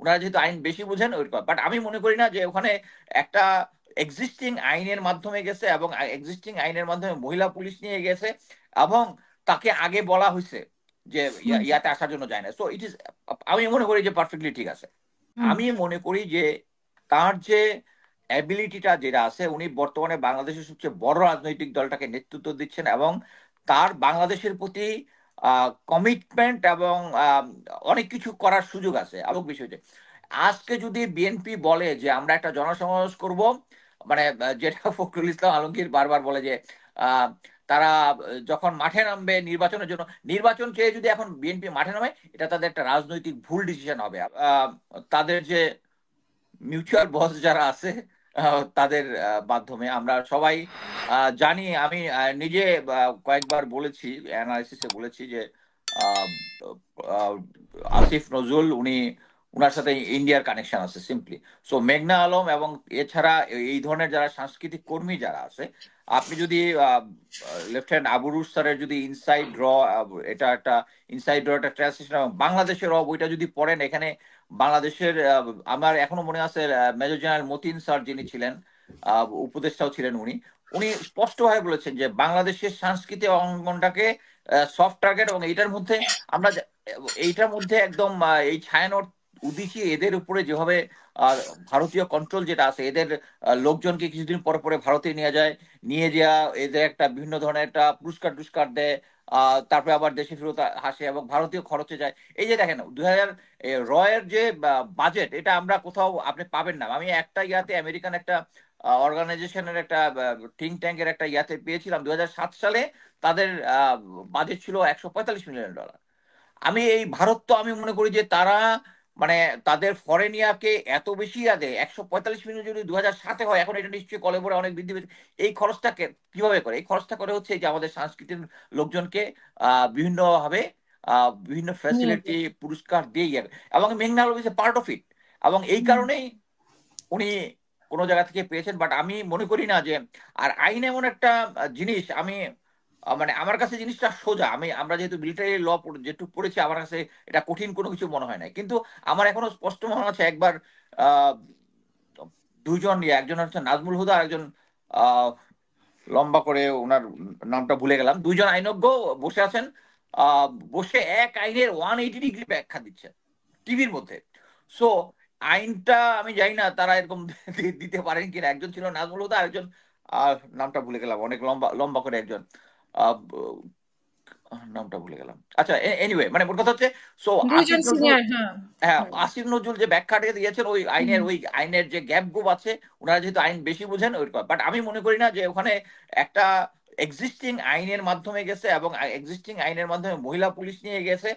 ওনারা যেহেতু আইন বেশি বুঝেন ওই, বাট আমি মনে করি না যে ওখানে একটা এক্সিস্টিং আইনের মাধ্যমে গেছে এবং এক্সিস্টিং আইনের মাধ্যমে মহিলা পুলিশ নিয়ে গেছে এবং তাকে আগে বলা হয়েছে যে হুম ইয়াতে আসার জন্য যায় না। সো ইট ইজ, আমি মনে করি যে পারফেক্টলি ঠিক আছে। হুম আমি মনে করি যে তার যে অ্যাবিলিটিটা যেটা আছে, উনি বর্তমানে বাংলাদেশের সবচেয়ে বড় রাজনৈতিক দলটাকে নেতৃত্ব দিচ্ছেন এবং তার বাংলাদেশের প্রতি কমিটমেন্ট এবং অনেক কিছু করার সুযোগ আছে। আলোক বিষয় যে আজকে যদি বিএনপি বলে যে আমরা একটা জনসমাবেশ করব, মানে যেটা ফখরুল ইসলাম আলমগীর বারবার বলে যে আহ, তারা যখন মাঠে নামবে নির্বাচনের জন্য, নির্বাচন চেয়ে যদি এখন বিএনপি মাঠে নামে, এটা তাদের একটা রাজনৈতিক ভুল ডিসিশন হবে। তাদের যে মিউচুয়াল বস যারা আছে তাদের মাধ্যমে আমরা সবাই জানি। আমি নিজে কয়েকবার বলেছি, অ্যানালিসিসে বলেছি যে আহ, আহ, আসিফ নজরুল উনি, উনার সাথে ইন্ডিয়ার কানেকশন আছে সিম্পলি। সো মেঘনা আলম এবং এছাড়া এই ধরনের যারা সাংস্কৃতিক কর্মী যারা আছে, আপনি যদি লেফটেন্যান্ট আবুরুস স্যারের যদি ইনসাইড র, এটা একটা ইনসাইড র একটা ট্রান্সলেশন এবং বাংলাদেশের র বইটা যদি পড়েন, এখানে বাংলাদেশের আমার এখনো মনে আছে মেজর জেনারেল মতিন স্যার যিনি ছিলেন, উপদেষ্টাও ছিলেন উনি, উনি স্পষ্টভাবে বলেছেন যে বাংলাদেশের সাংস্কৃতিক অঙ্গনটাকে সফট টার্গেট, এবং এইটার মধ্যে আমরা এইটার মধ্যে একদম এই ছায়ানট উদিচি এদের উপরে যেভাবে আহ, ভারতীয় কন্ট্রোল যেটা আছে, এদের লোকজনকে কিছুদিন পরে পরে ভারতে নিয়ে যায়, নিয়ে যাওয়া, এদের একটা বিভিন্ন ধরনের একটা পুরস্কার টুস্কার দেয়, তারপরে আবার দেশে ফেরত হাসে এবং ভারতীয় খরচে যায়। এই যে দেখেন 2000 রয়ের যে বাজেট, এটা আমরা কোথাও আপনি পাবেন না। আমি একটা ইয়াতে আমেরিকান একটা অর্গানাইজেশনের একটা থিঙ্ক ট্যাঙ্কের একটা ইয়াতে পেয়েছিলাম 2007 সালে তাদের বাজেট ছিল $145 মিলিয়ন। আমি এই ভারত তো আমি মনে করি যে তারা মানে তাদের ফরেন ইয়াকে এত বেশি দেয়, 145 মিলিয়ন যদি 2007-এ হয়, এখন এটা নিশ্চয়ই কলে বলে অনেক বৃদ্ধি পেয়েছে। এই খরচটাকে কিভাবে করে? এই খরচটা করে হচ্ছে এই যে আমাদের সাংস্কৃতিক লোকজনকে বিভিন্নভাবে বিভিন্ন নিয়ে ফ্যাসিলিটি যায়। পুরস্কার দিয়ে যাবে, এবং মেঘনা Alam is a part of it. এবং এই হুম কারণেই উনি কোনো জায়গা থেকে পেয়েছেন। বাট আমি মনে করি না যে, আর আইন এমন একটা জিনিস, আমি মানে আমার কাছে জিনিসটা সোজা। আমরা যেহেতু মিলিটারি ল যেটুকু পড়েছি, আমার কাছে এটা কঠিন কোনো কিছু মনে হয় না। কিন্তু আমার এখনো স্পষ্ট মনে আছে একবার আহ, দুইজন একজন হচ্ছে নাজমুল হুদা, আর একজন আহ, লম্বা করে ওনার নামটা ভুলে গেলাম, দুইজন আইনজ্ঞ বসে আছেন, আহ, বসে এক আইনের 180 ডিগ্রি ব্যাখ্যা দিচ্ছেন টিভির মধ্যে। সো আইনটা আমি জানি না তারা এরকম দিতে পারেন কিনা। একজন ছিল নাজমুল হুদা, আরেকজন নামটা ভুলে গেলাম, অনেক লম্বা লম্বা করে একজন, আহ, নামটা ভুলে গেলাম। আচ্ছা, এনিওয়ে, মানে মোট কথা হচ্ছে, সো আসিফ দুইজন নজরুল, সিনিয়র, হ্যাঁ। হ্যাঁ, হুম আসিফ নজরুল যে ব্যাখ্যাটা দিয়েছেন হুম ওই আইনের যে গ্যাপ গুপ আছে, ওনারা যেহেতু আইন বেশি বুঝেন ওই, বাট আমি মনে করি না যে ওখানে একটা এক্সিস্টিং আইনের মাধ্যমে গেছে এবং এক্সিস্টিং আইনের মাধ্যমে মহিলা পুলিশ নিয়ে গেছে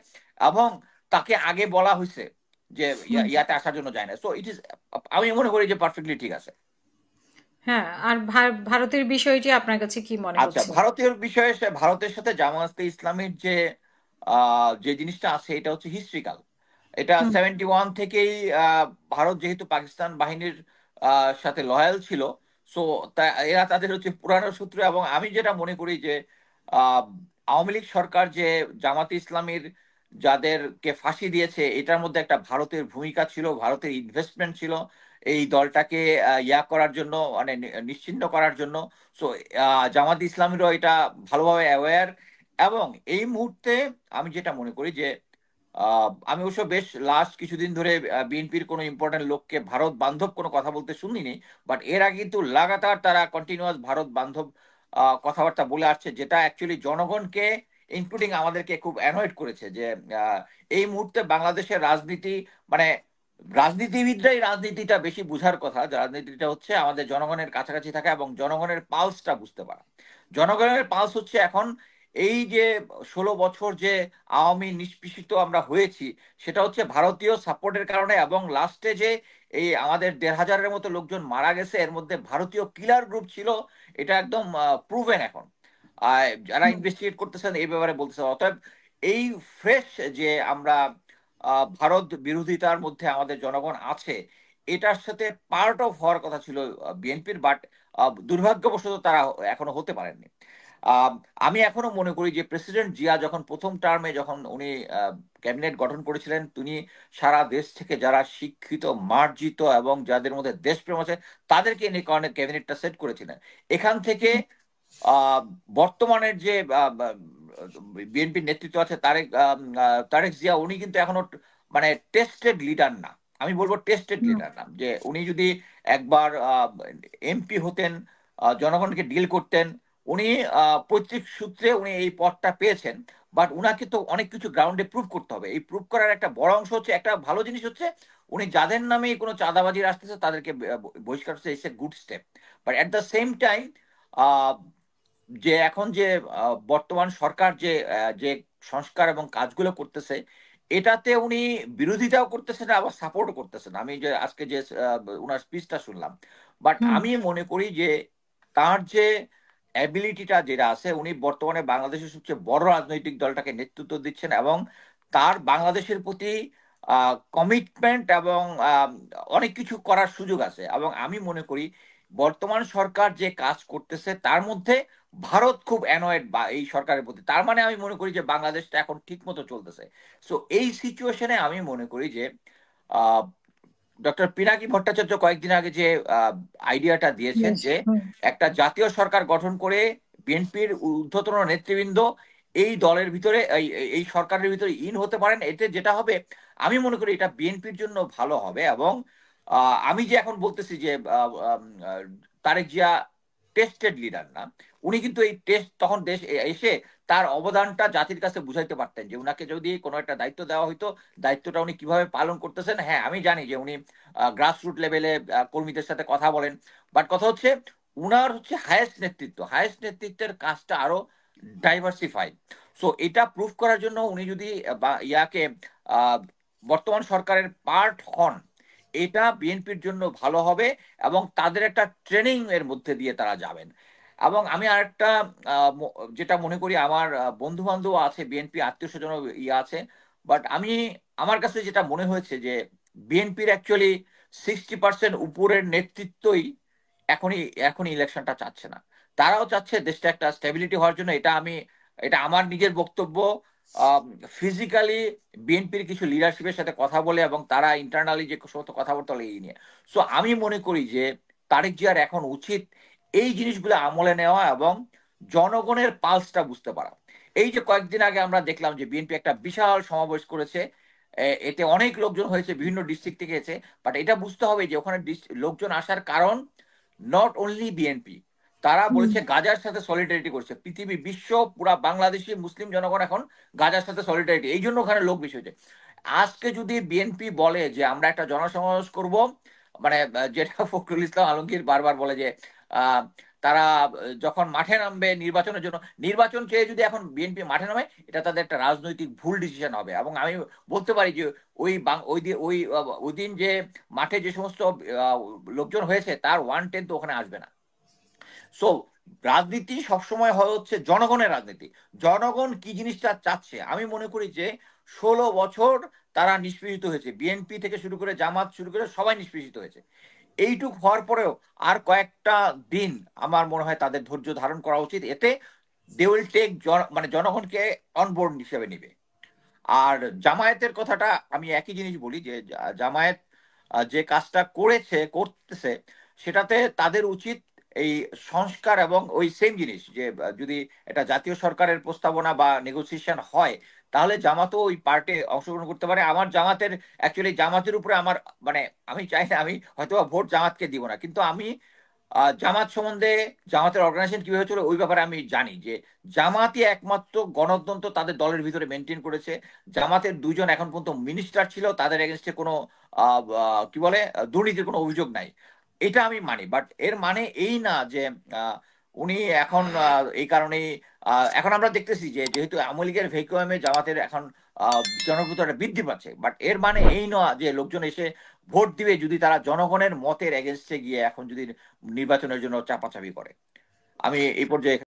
এবং তাকে আগে বলা হয়েছে যে হুম ইয়াতে আসার জন্য যায় না। সো ইট ইজ, আমি মনে করি যে পারফেক্টলি ঠিক আছে। হ্যাঁ, আর ভারতের বিষয়টি আপনার কাছে কি মনে আচ্ছা, হচ্ছে? ভারতীয় বিষয়ে ভারতের সাথে জামায়াতে ইসলামীর যে যে জিনিসটা আছে, এটা হচ্ছে হিস্ট্রিক্যাল। এটা হুম 71 থেকেই ভারত যেহেতু পাকিস্তান বাহিনীর সাথে লয়াল ছিল, সো এরা তাদের হচ্ছে পুরানো সূত্র। এবং আমি যেটা মনে করি যে আহ, আওয়ামী লীগ সরকার যে জামাতে ইসলামীর যাদেরকে ফাঁসি দিয়েছে, এটার মধ্যে একটা ভারতের ভূমিকা ছিল, ভারতের ইনভেস্টমেন্ট ছিল এই দলটাকে ইয়া করার জন্য, মানে নিশ্চিহ্ন করার জন্য। সো জামাত ইসলামীরও এটা ভালোভাবে অ্যাওয়্যার। এবং এই মুহূর্তে আমি যেটা মনে করি যে আমি অবশ্য বেশ লাস্ট কিছুদিন ধরে বিএনপির কোনো ইম্পর্টেন্ট লোককে ভারত বান্ধব কোনো কথা বলতে শুনিনি, বাট এর আগে কিন্তু লাগাতার তারা কন্টিনিউয়াস ভারত বান্ধব কথাবার্তা বলে আসছে, যেটা অ্যাকচুয়ালি জনগণকে ইনক্লুডিং আমাদেরকে খুব অ্যানয়েড করেছে যে আহ, এই মুহূর্তে বাংলাদেশের রাজনীতি, মানে রাজনীতিবিদরাই রাজনীতিটা বেশি বুঝার কথা। রাজনীতিটা হচ্ছে আমাদের জনগণের কাছাকাছি থাকা এবং জনগণের পালসটা বুঝতে পারা। জনগণের পালস হচ্ছে এখন এই যে 16 বছর যে আওয়ামী নিষ্পেষিত আমরা হয়েছি, সেটা হচ্ছে ভারতীয় সাপোর্টের কারণে। এবং লাস্টে যে এই আমাদের 1,500-এর মতো লোকজন মারা গেছে, এর মধ্যে ভারতীয় কিলার গ্রুপ ছিল, এটা একদম প্রুভেন এখন। যারা হুম ইনভেস্টিগেট করতেছেন এই ব্যাপারে বলতেছে। অতএব এই ফ্রেশ যে আমরা ভারত বিরোধিতার মধ্যে আমাদের জনগণ আছে, এটার সাথে পার্ট অফ হওয়ার কথা ছিল বিএনপির, বাট দুর্ভাগ্যবশত তারা এখনো হতে পারেননি। আহ, আমি এখনো মনে করি যে প্রেসিডেন্ট জিয়া যখন প্রথম টার্মে যখন উনি ক্যাবিনেট গঠন করেছিলেন, তিনি সারা দেশ থেকে যারা শিক্ষিত, মার্জিত এবং যাদের মধ্যে দেশপ্রেম আছে তাদেরকে নিয়ে কারণে ক্যাবিনেটটা সেট করেছিলেন। এখান থেকে আহ, বর্তমানের যে বিএনপির নেতৃত্ব আছে, তারেক জিয়া, উনি কিন্তু এখনো মানে টেস্টেড লিডার না। আমি বলবো টেস্টেড হুম লিডার না, যে উনি যদি একবার এমপি হতেন, জনগণকে ডিল করতেন, উনি পৈতৃক সূত্রে উনি এই পদটা পেয়েছেন। বাট উনাকে তো অনেক কিছু গ্রাউন্ডে প্রুভ করতে হবে। এই প্রুভ করার একটা বড় অংশ হচ্ছে, একটা ভালো জিনিস হচ্ছে উনি যাদের নামে কোনো চাঁদাবাজি আসতেছে তাদেরকে বহিষ্কার করছে, it's a good step. But at the same time যে এখন যে বর্তমান সরকার যে যে সংস্কার এবং কাজগুলো করতেছে, এটাতে উনি বিরোধিতাও করতেছেন আবার সাপোর্টও করতেছেন। আমি যে আজকে যে উনার স্পিচটা শুনলাম, বাট হুম আমি মনে করি যে তার যে অ্যাবিলিটিটা যেটা আছে, উনি বর্তমানে বাংলাদেশের সবচেয়ে বড় রাজনৈতিক দলটাকে নেতৃত্ব দিচ্ছেন, এবং তার বাংলাদেশের প্রতি কমিটমেন্ট এবং অনেক কিছু করার সুযোগ আছে। এবং আমি মনে করি বর্তমান সরকার যে কাজ করতেছে তার মধ্যে ভারত খুব অ্যানয়েড বা এই সরকারের প্রতি। তার মানে আমি মনে করি যে বাংলাদেশটা এখন ঠিক মতো চলতেছে। সো এই সিচুয়েশনে আমি মনে করি যে ডক্টর পিনাকি ভট্টাচার্য কয়েকদিন আগে যে আইডিয়াটা দিয়েছেন বেশ যে হুম একটা জাতীয় সরকার গঠন করে বিএনপির ঊর্ধ্বতন নেতৃবৃন্দ এই দলের ভিতরে এই সরকারের ভিতরে ইন হতে পারেন, এতে যেটা হবে আমি মনে করি এটা বিএনপির জন্য ভালো হবে। এবং আমি যে এখন বলতেছি যে তারেক জিয়া টেস্টেড লিডার না, উনি কিন্তু এই টেস্ট তখন দেশ এসে তার অবদানটা জাতির কাছে বুঝাইতে পারতেন, যে উনাকে যদি কোনো একটা দায়িত্ব দেওয়া হইতো, দায়িত্বটা উনি কিভাবে পালন করতেছেন। হ্যাঁ, আমি জানি যে উনি গ্রাসরুট লেভেলে কর্মীদের সাথে কথা বলেন, বাট কথা হচ্ছে উনার হচ্ছে হায়েস্ট নেতৃত্ব, হায়েস্ট নেতৃত্বের কাজটা আরো ডাইভার্সিফাইড। সো এটা প্রুভ করার জন্য উনি যদি বা ইয়াকে আহ, বর্তমান সরকারের পার্ট হন, এটা বিএনপির জন্য ভালো হবে, এবং তাদের একটা ট্রেনিং এর মধ্যে দিয়ে তারা যাবেন। এবং আমি আরেকটা যেটা মনে করি, আমার বন্ধু বান্ধব আছে বিএনপি, আত্মীয় স্বজন ইয়ে আছে, বাট আমার কাছে যেটা মনে হয়েছে যে বিএনপির অ্যাকচুয়ালি 60% উপরের নেতৃত্বই এখনই এখনই ইলেকশনটা চাচ্ছে না। তারাও চাচ্ছে দেশটা একটা স্টেবিলিটি হওয়ার জন্য। এটা আমার নিজের বক্তব্য। ফিজিক্যালি বিএনপির কিছু লিডারশিপের সাথে কথা বলে এবং তারা ইন্টারনালি যে সমস্ত কথাবার্তা বলে এই নিয়ে। সো আমি মনে করি যে তারেক জিয়ার এখন উচিত এই জিনিসগুলো আমলে নেওয়া এবং জনগণের পালসটা বুঝতে পারা। এই যে কয়েকদিন আগে আমরা দেখলাম যে বিএনপি একটা বিশাল সমাবেশ করেছে, এতে অনেক লোকজন হয়েছে, বিভিন্ন ডিস্ট্রিক্ট থেকে এসে। বাট এটা বুঝতে হবে যে ওখানে লোকজন আসার কারণ নট অনলি বিএনপি, তারা হুম বলেছে গাজার সাথে সলিডারিটি করছে পৃথিবী, বিশ্ব, পুরা বাংলাদেশি মুসলিম জনগণ এখন গাজার সাথে সলিডারিটি, এই জন্য ওখানে লোক বেশি হয়েছে। আজকে যদি বিএনপি বলে যে আমরা একটা জনসমাবেশ করব, মানে যেটা ফখরুল ইসলাম আলমগীর বারবার বলে যে আহ, তারা যখন মাঠে নামবে নির্বাচনের জন্য, নির্বাচন চেয়ে যদি এখন বিএনপি মাঠে নামে, এটা তাদের একটা রাজনৈতিক ভুল ডিসিশন হবে। এবং আমি বলতে পারি যে ওই দিন যে মাঠে যে সমস্ত লোকজন হয়েছে তার 1/10 ওখানে আসবে না। সো রাজনীতি সবসময় হচ্ছে জনগণের রাজনীতি। জনগণ কি জিনিসটা চাচ্ছে, আমি মনে করি যে 16 বছর তারা নিষ্পেষিত হয়েছে, বিএনপি থেকে শুরু করে জামাত শুরু করে সবাই নিষ্পেষিত হয়েছে। এইটুক হওয়ার পরেও আর কয়েকটা দিন আমার মনে হয় তাদের ধৈর্য ধারণ করা উচিত। এতে দে উইল টেক, মানে জনগণকে অনবোর্ড হিসেবে নিবে। আর জামায়াতের কথাটা আমি একই জিনিস বলি যে জামায়াত যে কাজটা করতেছে সেটাতে তাদের উচিত এই সংস্কার এবং ওই সেম জিনিস যে যদি এটা জাতীয় সরকারের প্রস্তাবনা বা নেগোসিয়েশন হয়, তাহলে জামাতও ওই পার্টে অংশগ্রহণ করতে পারে। আমার জামাতের অ্যাকচুয়ালি জামাতের উপরে আমার মানে আমি চাই না, আমি হয়তো ভোট জামাতকে দিব না, কিন্তু আমি জামাত সম্বন্ধে, জামাতের অর্গানাইজেশন কিভাবে চলে ওই ব্যাপারে আমি জানি যে জামাতই একমাত্র গণতন্ত্র তাদের দলের ভিতরে মেনটেন করেছে। জামাতের দুইজন এখন পর্যন্ত মিনিস্টার ছিল, তাদের এগেনস্টে কোনো কি বলে দুর্নীতির কোনো অভিযোগ নাই। এটা আমি মানি, বাট এর মানে এই না যে আহ, উনি এখন এই কারণেই এখন আমরা দেখতেছি যে যেহেতু আওয়ামী লীগের ভেকুয়ামে জামাতের এখন জনপ্রিয়তাটা বৃদ্ধি পাচ্ছে, বাট এর মানে এই নয় যে লোকজন এসে ভোট দিবে যদি তারা জনগণের মতের এগেনস্টে গিয়ে এখন যদি নির্বাচনের জন্য চাপাচাপি করে। আমি এই পর্যায়ে